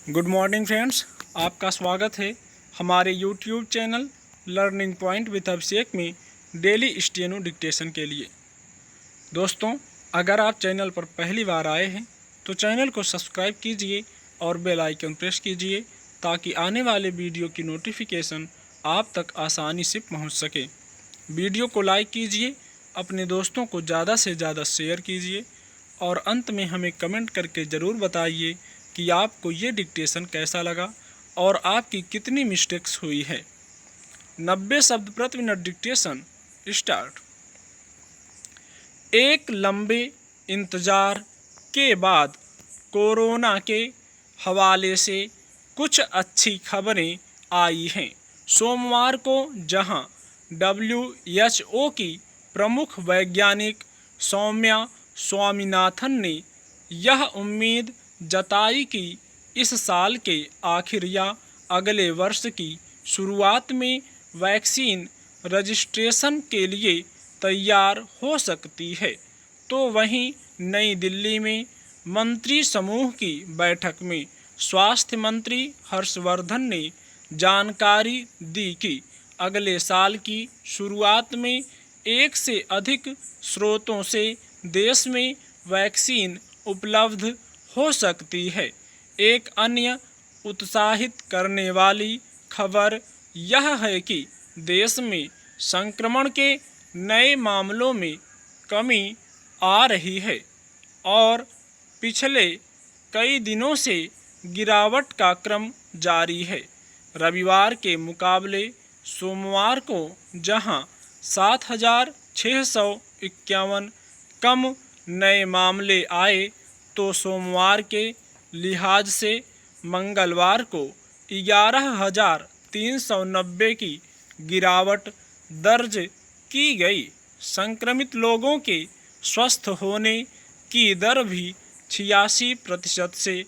Good morning friends, आपका स्वागत है हमारे YouTube channel learning point with Abhishek में डेली स्टेनो डिक्टेशन के लिए। दोस्तों, अगर आप चैनल पर पहली बार आए हैं तो चैनल को सब्सक्राइब कीजिए और बेल आइकन प्रेस कीजिए ताकि आने वाले वीडियो की नोटिफिकेशन आप तक आसानी से पहुंच सके। वीडियो को लाइक कीजिए, अपने दोस्तों को ज़्यादा से ज़्यादा शेयर कीजिए और अंत में हमें कमेंट करके ज़रूर बताइए कि आपको ये डिक्टेशन कैसा लगा और आपकी कितनी मिस्टेक्स हुई है। 90 शब्द प्रति मिनट डिक्टेशन स्टार्ट। एक लंबे इंतज़ार के बाद कोरोना के हवाले से कुछ अच्छी खबरें आई हैं। सोमवार को जहां WHO की प्रमुख वैज्ञानिक सौम्या स्वामीनाथन ने यह उम्मीद जताई कि इस साल के आखिर या अगले वर्ष की शुरुआत में वैक्सीन रजिस्ट्रेशन के लिए तैयार हो सकती है, तो वहीं नई दिल्ली में मंत्री समूह की बैठक में स्वास्थ्य मंत्री हर्षवर्धन ने जानकारी दी कि अगले साल की शुरुआत में एक से अधिक स्रोतों से देश में वैक्सीन उपलब्ध हो सकती है। एक अन्य उत्साहित करने वाली खबर यह है कि देश में संक्रमण के नए मामलों में कमी आ रही है और पिछले कई दिनों से गिरावट का क्रम जारी है। रविवार के मुकाबले सोमवार को जहां 7,651 कम नए मामले आए, तो सोमवार के लिहाज से मंगलवार को 11,390 की गिरावट दर्ज की गई। संक्रमित लोगों के स्वस्थ होने की दर भी 86% से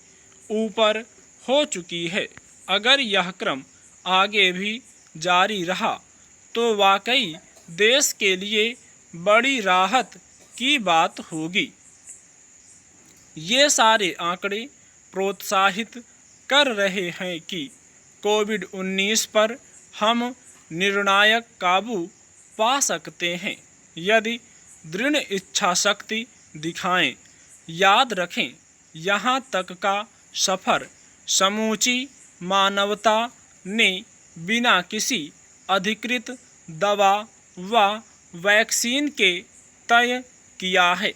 ऊपर हो चुकी है। अगर यह क्रम आगे भी जारी रहा तो वाकई देश के लिए बड़ी राहत की बात होगी। ये सारे आंकड़े प्रोत्साहित कर रहे हैं कि कोविड-19 पर हम निर्णायक काबू पा सकते हैं यदि दृढ़ इच्छा शक्ति दिखाएं। याद रखें, यहाँ तक का सफ़र समूची मानवता ने बिना किसी अधिकृत दवा व वैक्सीन के तय किया है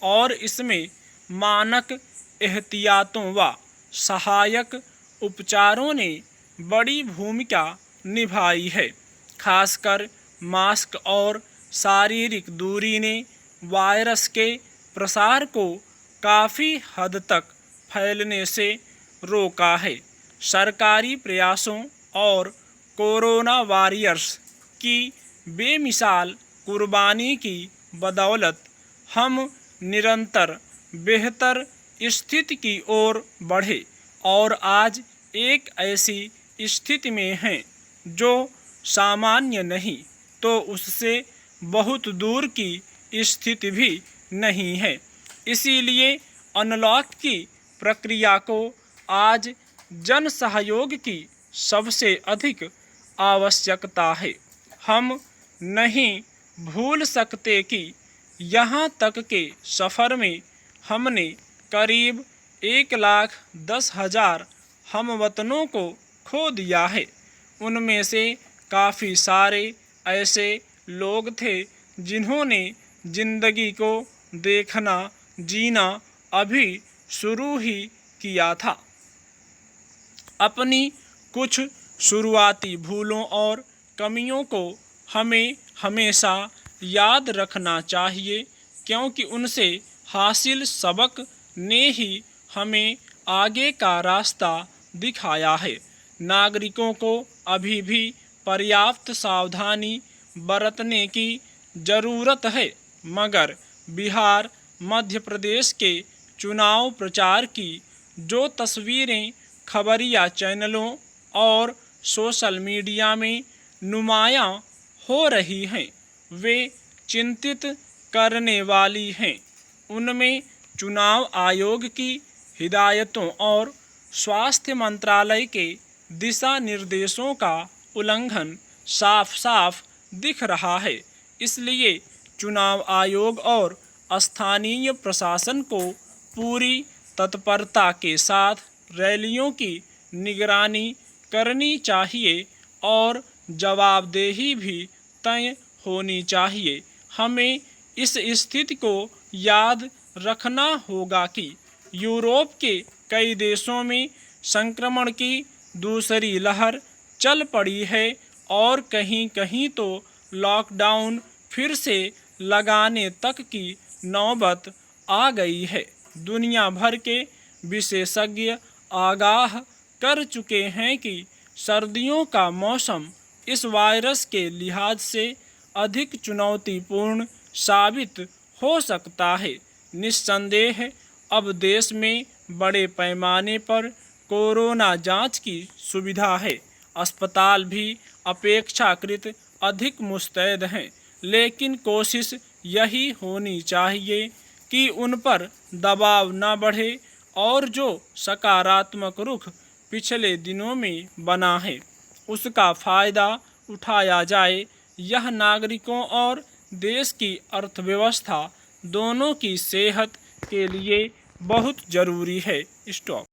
और इसमें मानक एहतियातों व सहायक उपचारों ने बड़ी भूमिका निभाई है। खासकर मास्क और शारीरिक दूरी ने वायरस के प्रसार को काफ़ी हद तक फैलने से रोका है। सरकारी प्रयासों और कोरोना वॉरियर्स की बेमिसाल कुर्बानी की बदौलत हम निरंतर बेहतर स्थिति की ओर बढ़े और आज एक ऐसी स्थिति में हैं जो सामान्य नहीं तो उससे बहुत दूर की स्थिति भी नहीं है। इसीलिए अनलॉक की प्रक्रिया को आज जन सहयोग की सबसे अधिक आवश्यकता है। हम नहीं भूल सकते कि यहाँ तक के सफ़र में हमने करीब 1,10,000 हमवतनों को खो दिया है। उनमें से काफ़ी सारे ऐसे लोग थे जिन्होंने ज़िंदगी को देखना जीना अभी शुरू ही किया था। अपनी कुछ शुरुआती भूलों और कमियों को हमें हमेशा याद रखना चाहिए, क्योंकि उनसे हासिल सबक ने ही हमें आगे का रास्ता दिखाया है। नागरिकों को अभी भी पर्याप्त सावधानी बरतने की ज़रूरत है, मगर बिहार मध्य प्रदेश के चुनाव प्रचार की जो तस्वीरें खबरिया चैनलों और सोशल मीडिया में नुमायां हो रही हैं, वे चिंतित करने वाली हैं। उनमें चुनाव आयोग की हिदायतों और स्वास्थ्य मंत्रालय के दिशा निर्देशों का उल्लंघन साफ साफ दिख रहा है। इसलिए चुनाव आयोग और स्थानीय प्रशासन को पूरी तत्परता के साथ रैलियों की निगरानी करनी चाहिए और जवाबदेही भी तय होनी चाहिए। हमें इस स्थिति को याद रखना होगा कि यूरोप के कई देशों में संक्रमण की दूसरी लहर चल पड़ी है और कहीं कहीं तो लॉकडाउन फिर से लगाने तक की नौबत आ गई है। दुनिया भर के विशेषज्ञ आगाह कर चुके हैं कि सर्दियों का मौसम इस वायरस के लिहाज से अधिक चुनौतीपूर्ण साबित हो सकता है। निस्संदेह अब देश में बड़े पैमाने पर कोरोना जांच की सुविधा है। अस्पताल भी अपेक्षाकृत अधिक मुस्तैद हैं, लेकिन कोशिश यही होनी चाहिए कि उन पर दबाव न बढ़े और जो सकारात्मक रुख पिछले दिनों में बना है उसका फ़ायदा उठाया जाए। यह नागरिकों और देश की अर्थव्यवस्था दोनों की सेहत के लिए बहुत ज़रूरी है। स्टॉप।